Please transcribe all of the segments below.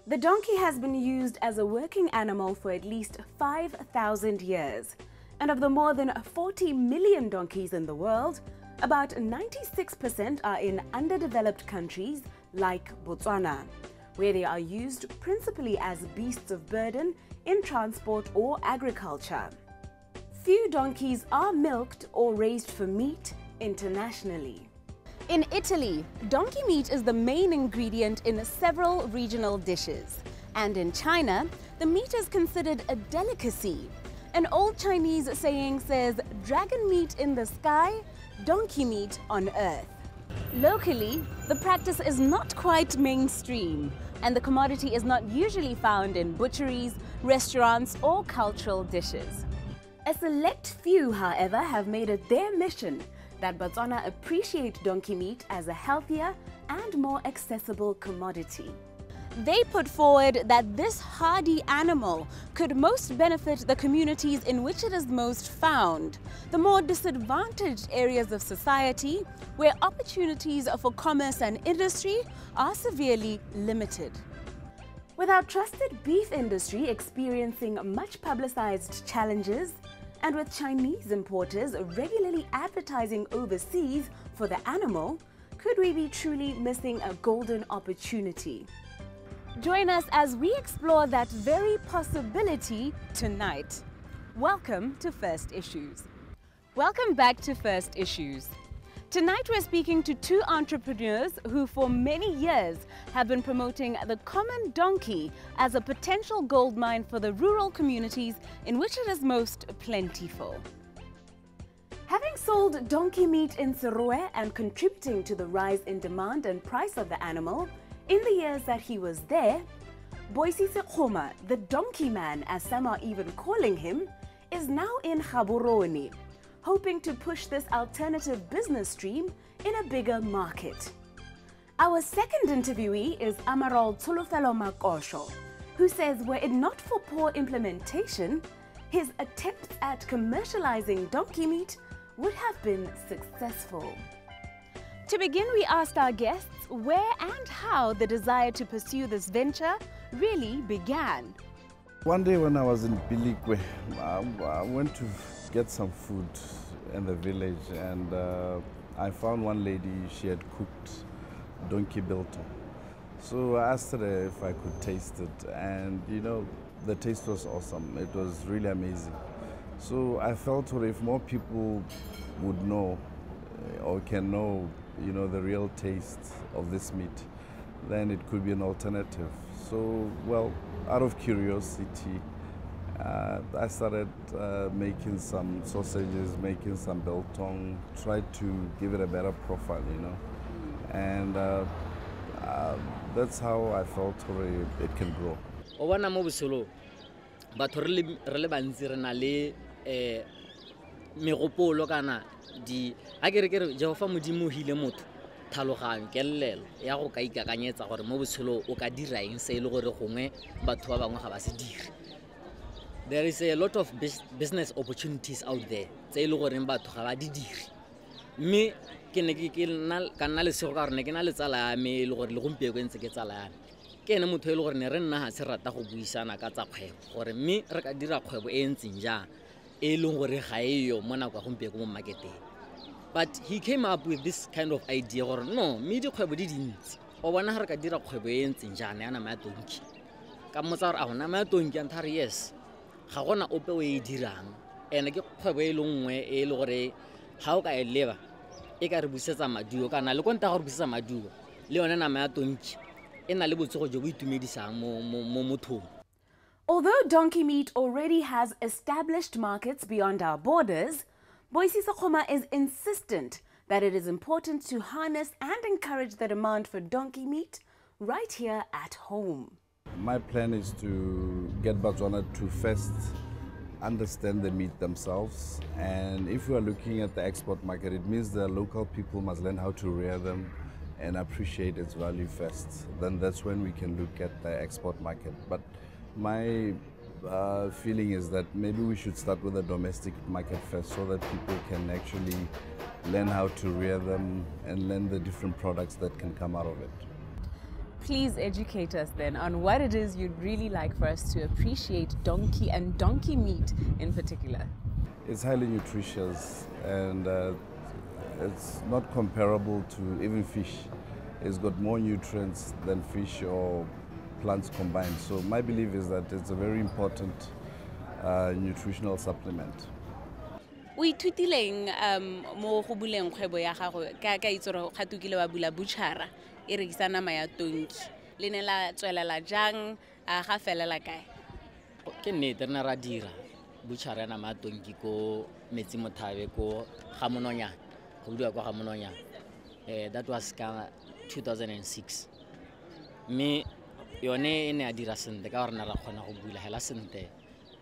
The donkey has been used as a working animal for at least 5,000 years. And of the more than 40 million donkeys in the world, about 96% are in underdeveloped countries like Botswana, where they are used principally as beasts of burden in transport or agriculture. Few donkeys are milked or raised for meat internationally. In Italy, donkey meat is the main ingredient in several regional dishes. And in China, the meat is considered a delicacy. An old Chinese saying says, "Dragon meat in the sky, donkey meat on earth." Locally, the practice is not quite mainstream, and the commodity is not usually found in butcheries, restaurants, or cultural dishes. A select few, however, have made it their mission that Botswana appreciate donkey meat as a healthier and more accessible commodity. They put forward that this hardy animal could most benefit the communities in which it is most found, the more disadvantaged areas of society where opportunities for commerce and industry are severely limited. With our trusted beef industry experiencing much publicized challenges, and with Chinese importers regularly advertising overseas for the animal, could we be truly missing a golden opportunity? Join us as we explore that very possibility tonight. Welcome to First Issues. Welcome back to First Issues. Tonight we're speaking to two entrepreneurs who for many years have been promoting the common donkey as a potential gold mine for the rural communities in which it is most plentiful. Having sold donkey meat in Serowe and contributing to the rise in demand and price of the animal, in the years that he was there, Boisise Khoma, the donkey man as some are even calling him, is now in Gaborone, hoping to push this alternative business stream in a bigger market. Our second interviewee is Amaral Tsolofelo Makosho, who says were it not for poor implementation, his attempts at commercializing donkey meat would have been successful. To begin, we asked our guests where and how the desire to pursue this venture really began. One day when I was in Pilikwe, I went to get some food in the village, and I found one lady, she had cooked donkey biltong. So I asked her if I could taste it, and you know, the taste was awesome. It was really amazing. So I felt well, if more people would know or can know, you know, the real taste of this meat, then it could be an alternative. So, well, out of curiosity, I started making some sausages, making some biltong, tried to give it a better profile, you know. And that's how I felt it can grow. Owana mo busolo batho re le bantsi re na le megopolo kana di a ke re Jehova modimo hile motho thaloganyo kelelo ya go ka ikakanyetsa gore mo botshelo o ka dira eng se ile gore gongwe batho ba bangwe ga ba se dire. There is a lot of business opportunities out there tse ile gore batho ga ba di dire, mme ke ne ke nna le sego ka gore ne ke na le tsala ya me ile gore le gompieko ntse ke tsala ya me ke ene motho ile gore ne re nna ha se rata go buisana ka tsa kgwebo gore mme re ka dira kgwebo e ntseng jang e leng gore ga eyo mo nako ga gompieko mo marketeng. But he came up with this kind of idea gore no mme dikgwebo di dintsi o bona re ka dira kgwebo e ntseng jang ya nama ya tonki ka motsa gore a gona nama ya tonki a nthare yes ga gona ope o e dirang ene ke kgwebo e lengwe e le gore ha o ka e leba e ka re busetsa maduo kana le konta go re busetsa maduo le yona nama ya tonki e na le botsogo jo bo itumedisang mo mothong. Although donkey meat already has established markets beyond our borders, Boisise Khoma is insistent that it is important to harness and encourage the demand for donkey meat right here at home. My plan is to get Botswana to first understand the meat themselves, and if we are looking at the export market, it means the local people must learn how to rear them and appreciate its value first. Then that's when we can look at the export market. But my feeling is that maybe we should start with the domestic market first so that people can actually learn how to rear them and learn the different products that can come out of it. Please educate us then on what it is you'd really like for us to appreciate donkey and donkey meat in particular. It's highly nutritious, and it's not comparable to even fish. It's got more nutrients than fish or plants combined. So my belief is that it's a very important nutritional supplement. O ithutileng mo go buleng kgwebo ya gago ka itse gore gatukile wa bula butchara e rekisa nama ya tonki le ne la tswelela jang ga felela kae? Ke nnete re ne ra dira butchara ya nama ya tonki ko Metsi Mothabe ko ga Mononyane, go buliwa kwa ga Mononyane. That was ka 2006. Mme yone e ne a dira sente ka gore ne ra kgona go bula hela sente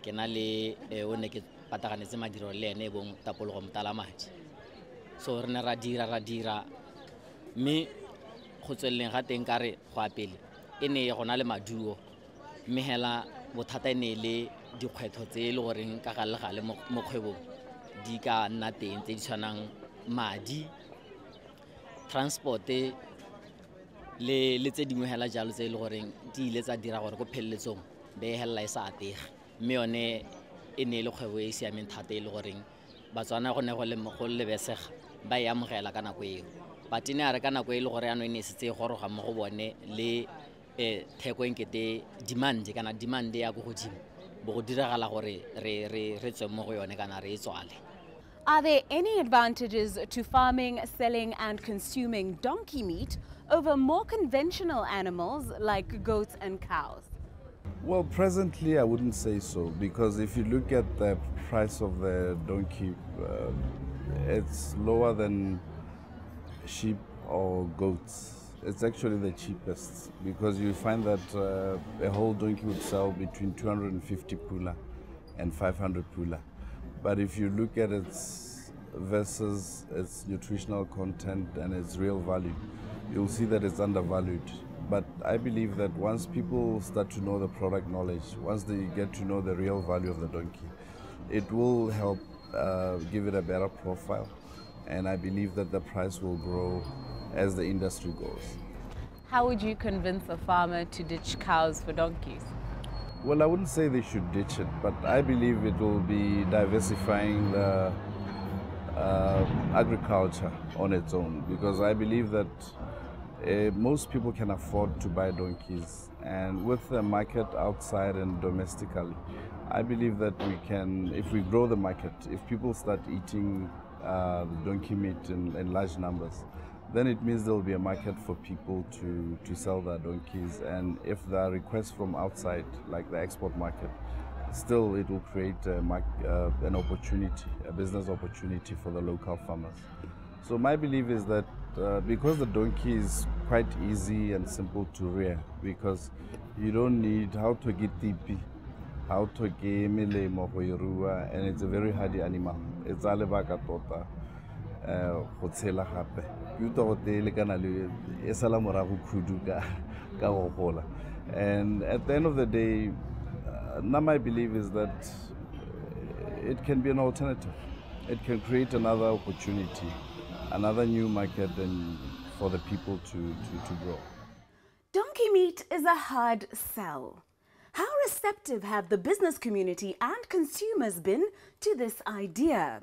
ke na le o ne ke pataganetse madiro le ene bong Tapologo Mtalamadi. So re ne ra dira mme go tsweleng ga teng kare go apele e ne gona le maduo, mme hela bothata e ne le dikgwetho tse e le goreng ka gale mo kgwebong di ka nna teng tse di tshwanang madi, transport le tse dingwe hela jalo tse e le goreng di ile tsa dira gore go pheleletsong be hela e sa atege. Mme yone e ne le kgwebo e siameng thata e le goreng Batswana go ne go lebesega ba e amogela ka nako eo, but ne a re ka nako e le gore ano e ne setse e goroga mo go bone le theko enkete demand ya go godimo bo go diragala gore re tswe mo go yone kana re e tswale. Are there any advantages to farming, selling and consuming donkey meat over more conventional animals like goats and cows? Well, presently I wouldn't say so, because if you look at the price of the donkey, it's lower than sheep or goats. It's actually the cheapest, because you find that a whole donkey would sell between 250 pula and 500 pula. But if you look at its versus its nutritional content and its real value, you'll see that it's undervalued. But I believe that once people start to know the product knowledge, once they get to know the real value of the donkey, it will help give it a better profile. And I believe that the price will grow as the industry goes. How would you convince a farmer to ditch cows for donkeys? Well, I wouldn't say they should ditch it, but I believe it will be diversifying the agriculture on its own, because I believe that most people can afford to buy donkeys, and with the market outside and domestically, I believe that we can, if we grow the market, if people start eating the donkey meat in large numbers, then it means there will be a market for people to sell their donkeys. And if there are requests from outside, like the export market, still it will create an opportunity, a business opportunity for the local farmers. So my belief is that because the donkey is quite easy and simple to rear, because you don't need how to get tipi, how to get melemo go irua, and it's a very hardy animal. It's a lebaka tota go tshela gape. Ke utlwa go te le kana le e sala morago khudu ka go gola. And at the end of the day, now my belief is that it can be an alternative. It can create another opportunity, another new market, and for the people to grow. Donkey meat is a hard sell. How receptive have the business community and consumers been to this idea?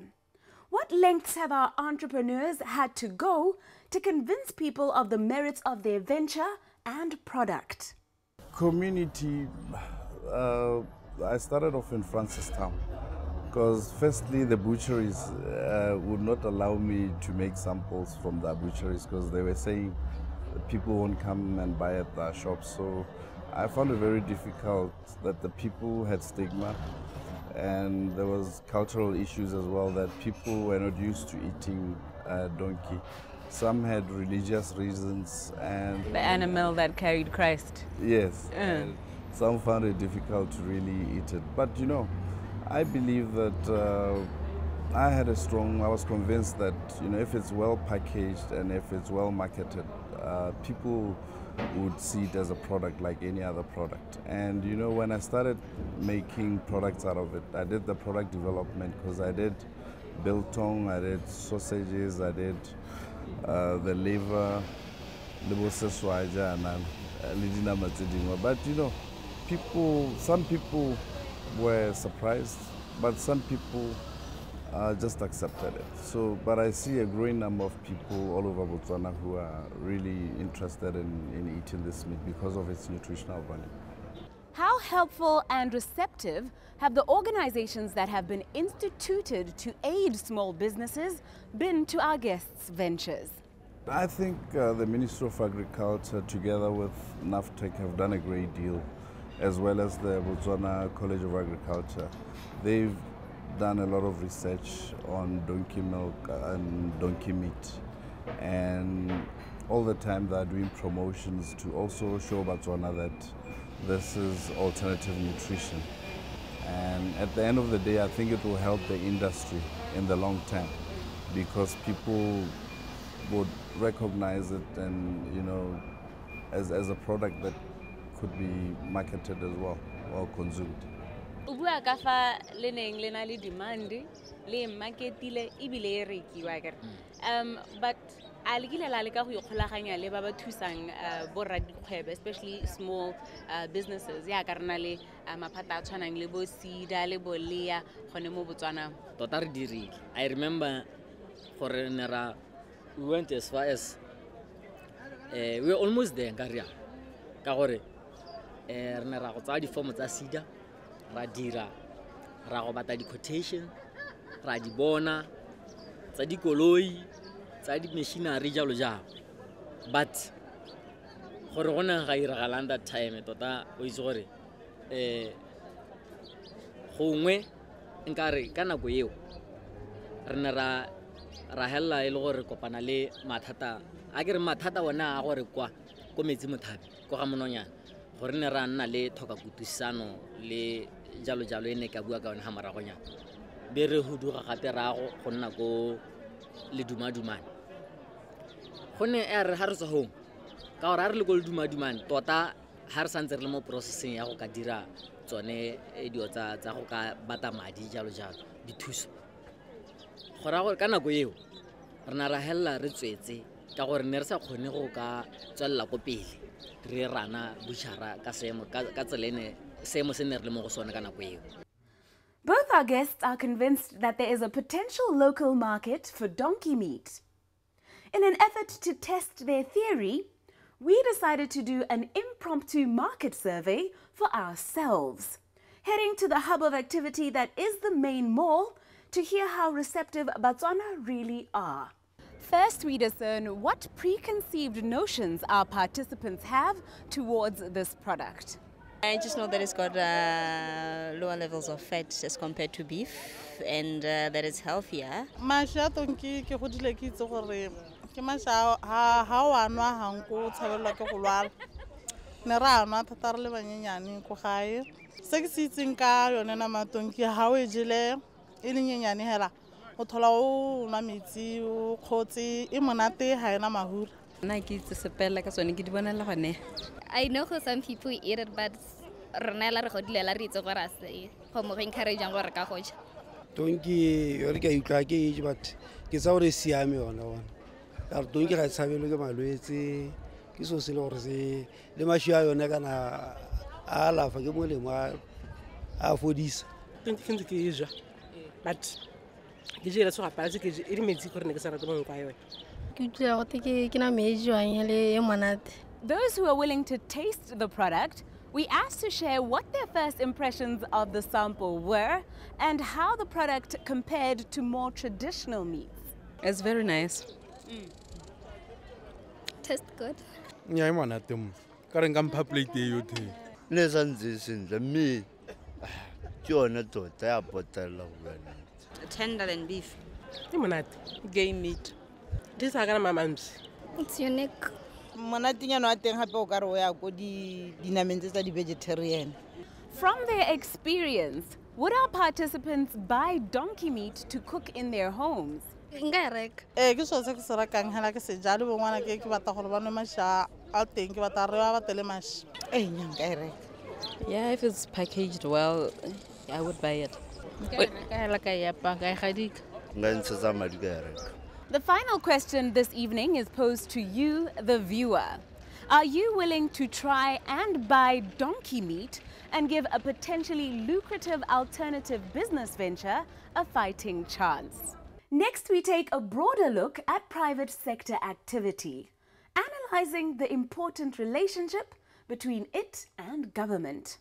What lengths have our entrepreneurs had to go to convince people of the merits of their venture and product? Community, I started off in Francistown, because firstly the butcheries would not allow me to make samples from the butcheries, because they were saying that people won't come and buy at the shops. So I found it very difficult that the people had stigma, and there was cultural issues as well, that people were not used to eating donkey. Some had religious reasons, and The animal that carried Christ. yes, and some found it difficult to really eat it. But you know, I believe that I was convinced that, you know, if it's well packaged and if it's well marketed, people would see it as a product like any other product. And you know, when I started making products out of it, I did the product development, because I did biltong, I did sausages, I did the liver, le dinama tse dingwe. But you know, some people were surprised, but some people just accepted it. So, but I see a growing number of people all over Botswana who are really interested in eating this meat because of its nutritional value. How helpful and receptive have the organizations that have been instituted to aid small businesses been to our guests' ventures? I think the Ministry of Agriculture together with NAFTEC have done a great deal, as well as the Botswana College of Agriculture. They've done a lot of research on donkey milk and donkey meat, and all the time they're doing promotions to also show Botswana that this is alternative nutrition. And at the end of the day, I think it will help the industry in the long term, because people would recognize it and, you know, as a product that could be marketed as well or consumed. Ubua ka fa le neng le na le demand le marketile ibile e rekiwa ka but a le kile la le ka go ikgolaganya le ba ba thusang bo radikgwebo, especially small businesses ya ka rena le maphata a tshwanang le bo Sida le bo Lea gone mo Botswana. Tota re dirile. I remember gore we went as far as we were almost there ka ria ka gore re ne ra go tsaya di-form tsa Sida ra dira ra go batla di-quotation ra di bona tsa dikoloi tsa di-machinery jalo jalo, but gore go ne ga iragalang that time tota o itse gore gongwe nkare ka nako eo re ne ra hella e le gore kopana le mathata a ke re mathata ona a gore kwa ko metsi mothapi ko ga mononyana gore ne ra nna le thoka kutusano le jalo jalo ene ka bua ka yona ha maragonyana be re huduga gape rago go nna ko le dumadumane gone e re ha re tswa home ka gore ha re le ko le dumadumane tota ha re santse re le mo processing ya go ka dira tsone dio tsa go ka bata madi jalo jalo dithuso gora gore ka nako eo re na ra hella re tswetse ka gore ne re sa kgone go ka tswella ko pele re rana bushara ka seemo ka tselene seemo se ne re le mo go sone ka nako eo. Both our guests are convinced that there is a potential local market for donkey meat. In an effort to test their theory, we decided to do an impromptu market survey for ourselves, heading to the hub of activity that is the main mall to hear how receptive Botswana really are. First, we discern what preconceived notions our participants have towards this product. I just know that it's got lower levels of fat as compared to beef, and that it's healthier. Masha tonki ke godile ke itse gore ke masha ha wa nwa hanko tshabelwa ke go lwala ne ra nwa thata re le banyenyane go gae se ke se itseng ka yone na matonki ha o e jele e le nyenyane hela o thola o nwa metsi o khotse e monate ha ena mahura. I know how some people eat it, but rena re godile la re itse gore a se go mo encourage gore ka goja donki yore ka itla ke e but ke sa gore siame yona bona ka donki ga tshabelo ke malwetse ke so se le gore se le mashia yone kana a lafa ke molemo a fodisa donki ke e ja but ke jela so gapala ke e re metsi gore ne ke sa rata mo kwa yone. Those who are willing to taste the product, we asked to share what their first impressions of the sample were and how the product compared to more traditional meats. It's very nice. Tastes good. Yeah, I'm not them. Current public you tea. Listen, this is the meat. You're not to tell Tender than beef. Game meat. This are my mom's. It's unique. From their experience, would our participants buy donkey meat to cook in their homes? Ingarek. Yeah, if it's packaged well, I would buy it. The final question this evening is posed to you, the viewer. Are you willing to try and buy donkey meat and give a potentially lucrative alternative business venture a fighting chance? Next, we take a broader look at private sector activity, analyzing the important relationship between it and government.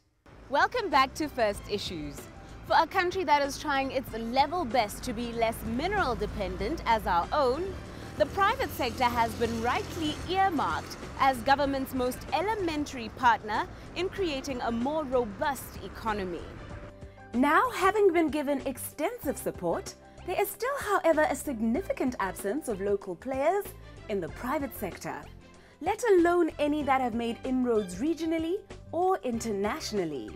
Welcome back to First Issues. For a country that is trying its level best to be less mineral dependent as our own, the private sector has been rightly earmarked as government's most elementary partner in creating a more robust economy. Now, having been given extensive support, there is still, however, a significant absence of local players in the private sector, let alone any that have made inroads regionally or internationally.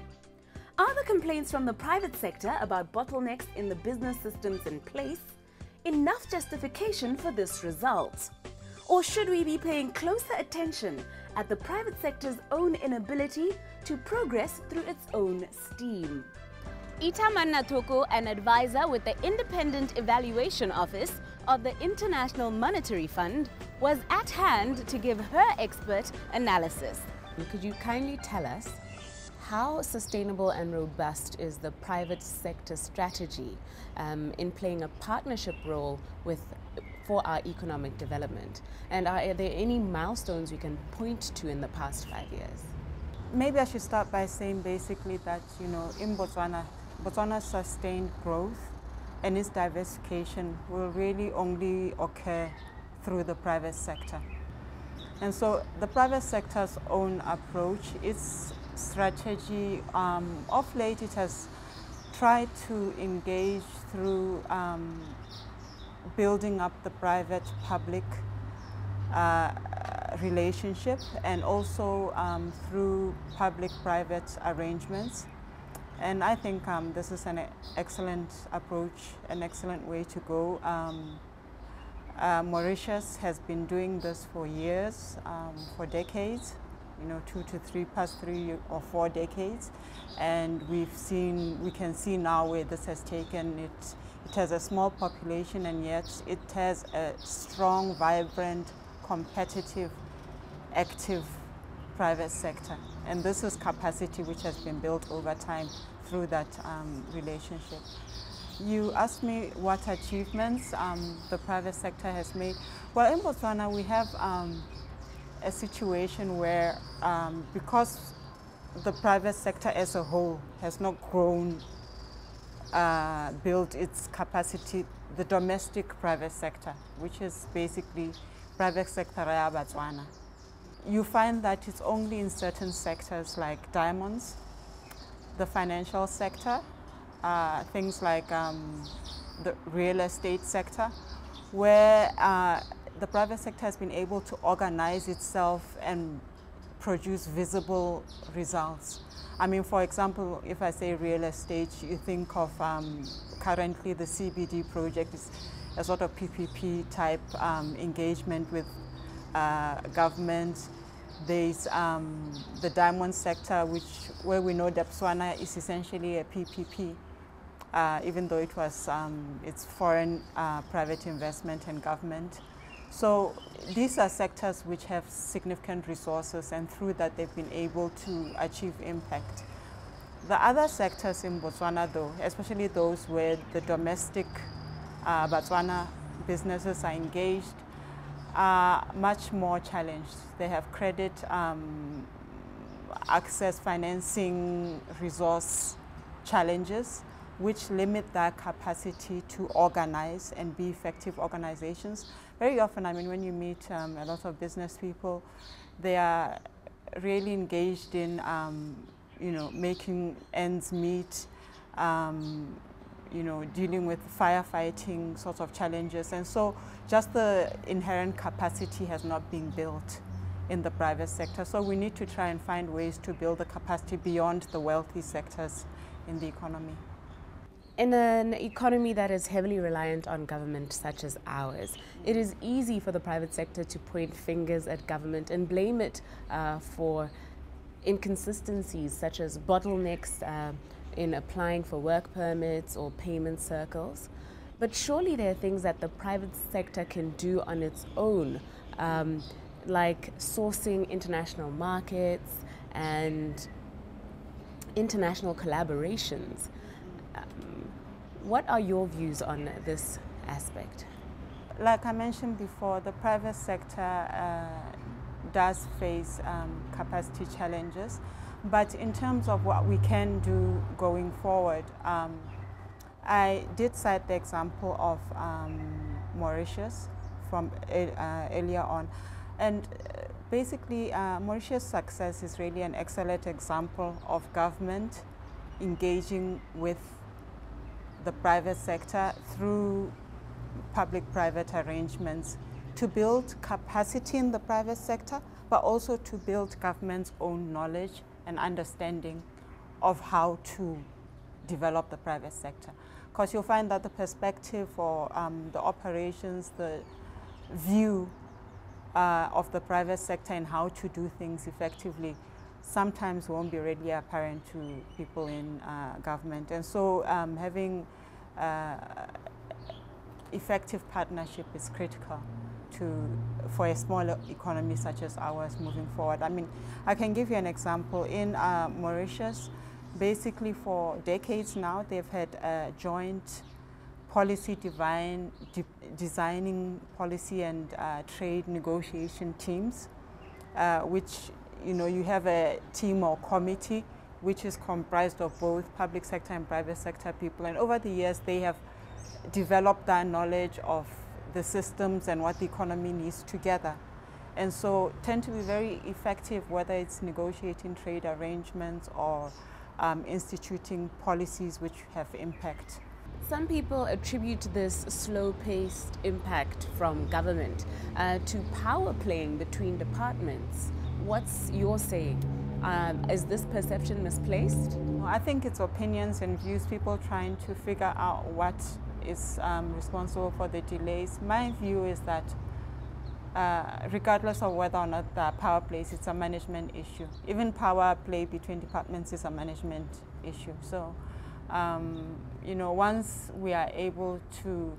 Are the complaints from the private sector about bottlenecks in the business systems in place enough justification for this result? Or should we be paying closer attention at the private sector's own inability to progress through its own steam? Ita Mannatoko, an advisor with the Independent Evaluation Office of the International Monetary Fund, was at hand to give her expert analysis. Could you kindly tell us how sustainable and robust is the private sector strategy in playing a partnership role for our economic development? And are there any milestones we can point to in the past 5 years? Maybe I should start by saying basically that, in Botswana's sustained growth and its diversification will really only occur through the private sector. And so the private sector's own approach, its strategy, of late it has tried to engage through building up the private-public relationship, and also through public-private arrangements. And I think this is an excellent approach, an excellent way to go. Mauritius has been doing this for years, for decades, past 3 or 4 decades. And we can see now where this has taken it. It has a small population, and yet it has a strong, vibrant, competitive, active private sector. And this is capacity which has been built over time through that relationship. You asked me what achievements the private sector has made. Well, in Botswana we have a situation where because the private sector as a whole has not grown, built its capacity, the domestic private sector, which is basically private sector ya Botswana, you find that it's only in certain sectors like diamonds, the financial sector, things like the real estate sector, where the private sector has been able to organize itself and produce visible results. I mean, for example, if I say real estate, you think of currently the CBD project is a sort of PPP type engagement with government. There's the diamond sector, where we know that Botswana is essentially a PPP, even though it was it's foreign private investment and government. So these are sectors which have significant resources, and through that they've been able to achieve impact. The other sectors in Botswana, though, especially those where the domestic Botswana businesses are engaged, are much more challenged. They have credit, access, financing, resource challenges, which limit their capacity to organize and be effective organizations. Very often, I mean, when you meet a lot of business people, they are really engaged in, making ends meet, dealing with firefighting sorts of challenges. And so just the inherent capacity has not been built in the private sector. So we need to try and find ways to build the capacity beyond the wealthy sectors in the economy. In an economy that is heavily reliant on government such as ours, it is easy for the private sector to point fingers at government and blame it for inconsistencies such as bottlenecks in applying for work permits or payment circles. But surely there are things that the private sector can do on its own like sourcing international markets and international collaborations. What are your views on this aspect? Like I mentioned before, the private sector does face capacity challenges, but in terms of what we can do going forward, I did cite the example of Mauritius from earlier on, and basically Mauritius' success is really an excellent example of government engaging with the private sector through public-private arrangements to build capacity in the private sector, but also to build government's own knowledge and understanding of how to develop the private sector. Because you'll find that the perspective or the operations, the view of the private sector and how to do things effectively sometimes won't be readily apparent to people in government. And so having effective partnership is critical for a smaller economy such as ours moving forward. I mean, I can give you an example. In Mauritius, basically for decades now, they've had joint policy designing policy and trade negotiation teams, which, you know, you have a team or committee which is comprised of both public sector and private sector people. And over the years, they have developed that knowledge of the systems and what the economy needs together. And so tend to be very effective, whether it's negotiating trade arrangements or instituting policies which have impact. Some people attribute this slow-paced impact from government to power playing between departments. What's your saying? Is this perception misplaced? I think it's opinions and views, people trying to figure out what is responsible for the delays. My view is that regardless of whether or not the power plays, it's a management issue. Even power play between departments is a management issue. So, you know, once we are able to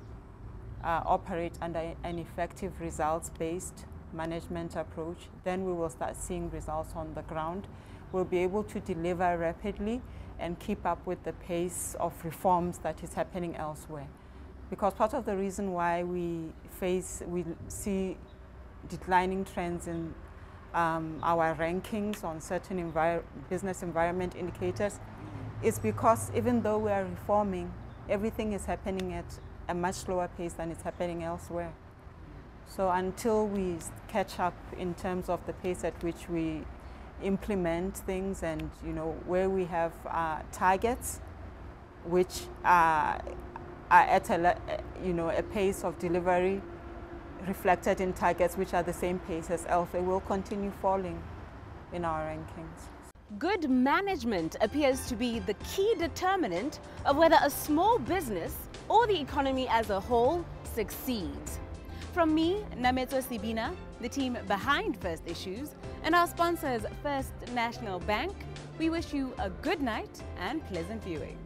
operate under an effective results-based management approach, then we will start seeing results on the ground. We'll be able to deliver rapidly and keep up with the pace of reforms that is happening elsewhere. Because part of the reason why we see declining trends in our rankings on certain business environment indicators is because even though we are reforming, everything is happening at a much slower pace than it's happening elsewhere. So until we catch up in terms of the pace at which we implement things and, you know, where we have targets which are at a pace of delivery reflected in targets which are the same pace as elsewhere, will continue falling in our rankings. Good management appears to be the key determinant of whether a small business or the economy as a whole succeeds. From me, Nametso Sibina, the team behind First Issues, and our sponsors, First National Bank, we wish you a good night and pleasant viewing.